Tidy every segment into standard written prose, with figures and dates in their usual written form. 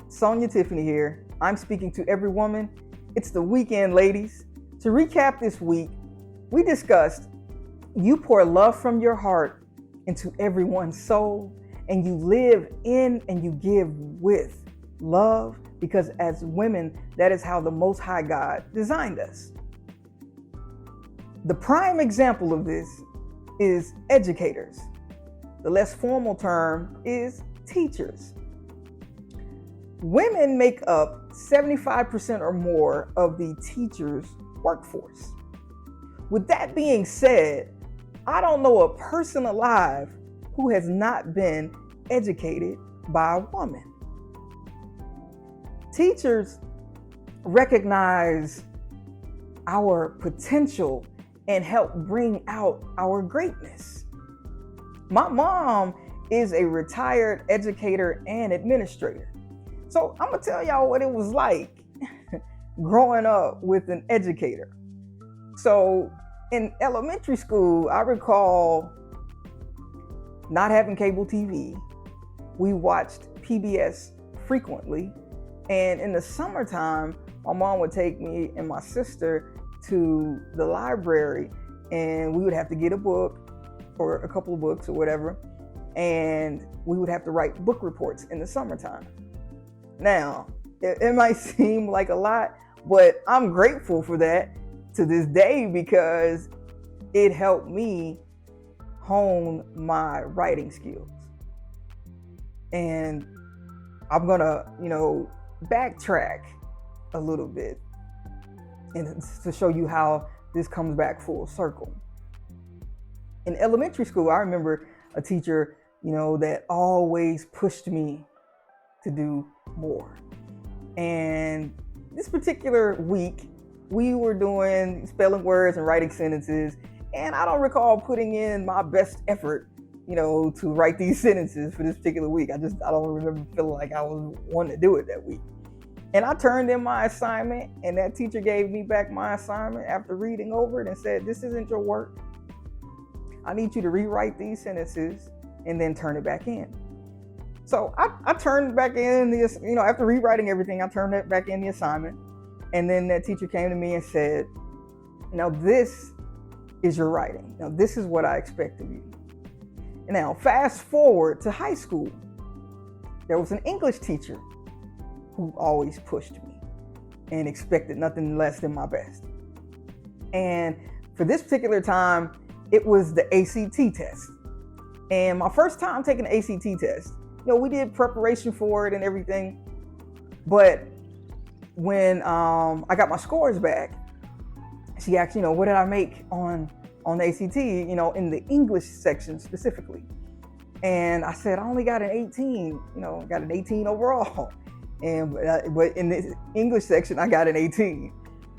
Sonia Tiffany here. I'm speaking to every woman. It's the weekend, ladies. To recap this week, we discussed you pour love from your heart into everyone's soul, and you live in and you give with love, because as women, that is how the Most High God designed us. The prime example of this is educators. The less formal term is teachers. Women make up 75% or more of the teachers' workforce. With that being said, I don't know a person alive who has not been educated by a woman. Teachers recognize our potential and help bring out our greatness. My mom is a retired educator and administrator. So I'm gonna tell y'all what it was like growing up with an educator. So in elementary school, I recall not having cable TV. We watched PBS frequently. And in the summertime, my mom would take me and my sister to the library, and we would have to get a book or a couple of books or whatever. And we would have to write book reports in the summertime. Now, it might seem like a lot, but I'm grateful for that to this day because it helped me hone my writing skills. And I'm gonna, backtrack a little bit and to show you how this comes back full circle. In elementary school, I remember a teacher, that always pushed me to do more. And this particular week, we were doing spelling words and writing sentences, and I don't recall putting in my best effort, to write these sentences for this particular week. I don't remember feeling like I was wanting to do it that week. And I turned in my assignment, and that teacher gave me back my assignment after reading over it and said, "This isn't your work. I need you to rewrite these sentences and then turn it back in." So I turned back in after rewriting everything, I turned it back in the assignment. And then that teacher came to me and said, "Now this is your writing. Now this is what I expect of you." And now fast forward to high school. There was an English teacher who always pushed me and expected nothing less than my best. And for this particular time, it was the ACT test. And my first time taking the ACT test, we did preparation for it and everything. But when I got my scores back, she asked, what did I make on the ACT, in the English section specifically. And I said, I only got an 18, got an 18 overall. But in the English section, I got an 18.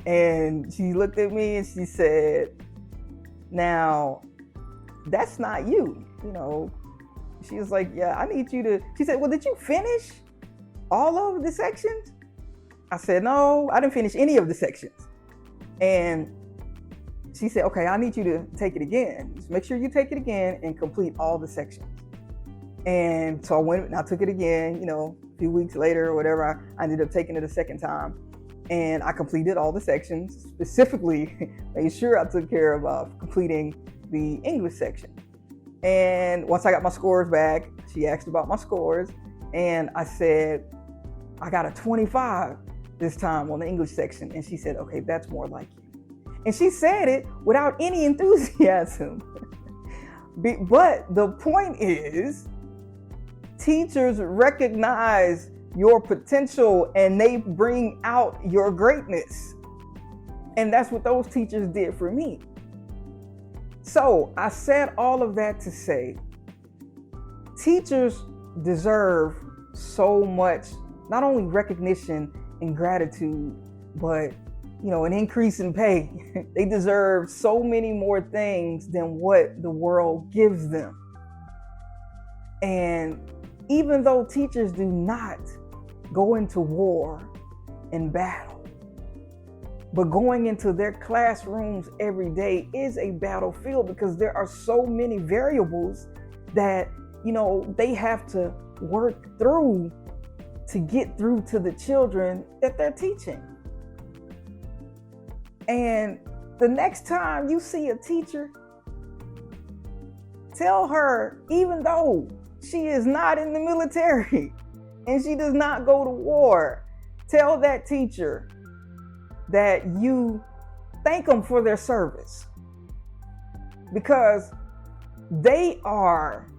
And she looked at me and she said, "Now, that's not you, She was like, "Yeah, I need you to," she said, "Well, did you finish all of the sections?" I said, "No, I didn't finish any of the sections." And she said, "Okay, I need you to take it again. Just make sure you take it again and complete all the sections." And so I went and I took it again, a few weeks later or whatever. I ended up taking it a second time, and I completed all the sections, specifically made sure I took care of completing the English section. And once I got my scores back, she asked about my scores, and I said, "I got a 25 this time on the English section." And she said, "Okay, that's more like you." And she said it without any enthusiasm. But the point is, teachers recognize your potential and they bring out your greatness. And that's what those teachers did for me. So I said all of that to say, teachers deserve so much, not only recognition and gratitude, but an increase in pay. They deserve so many more things than what the world gives them. And even though teachers do not go into war and battle, but going into their classrooms every day is a battlefield, because there are so many variables that, they have to work through to get through to the children that they're teaching. And the next time you see a teacher, tell her, even though she is not in the military and she does not go to war, tell that teacher that you thank them for their service, because they are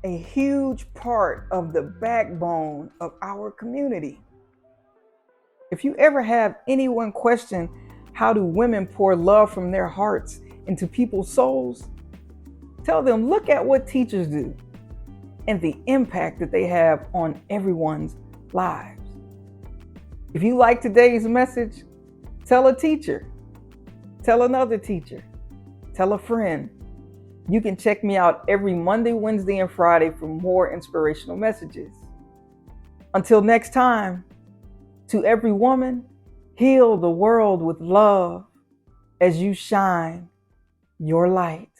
a huge part of the backbone of our community. If you ever have anyone question, how do women pour love from their hearts into people's souls? Tell them, look at what teachers do and the impact that they have on everyone's lives. If you like today's message, tell a teacher, tell another teacher, tell a friend. You can check me out every Monday, Wednesday, and Friday for more inspirational messages. Until next time, to every woman, heal the world with love as you shine your light.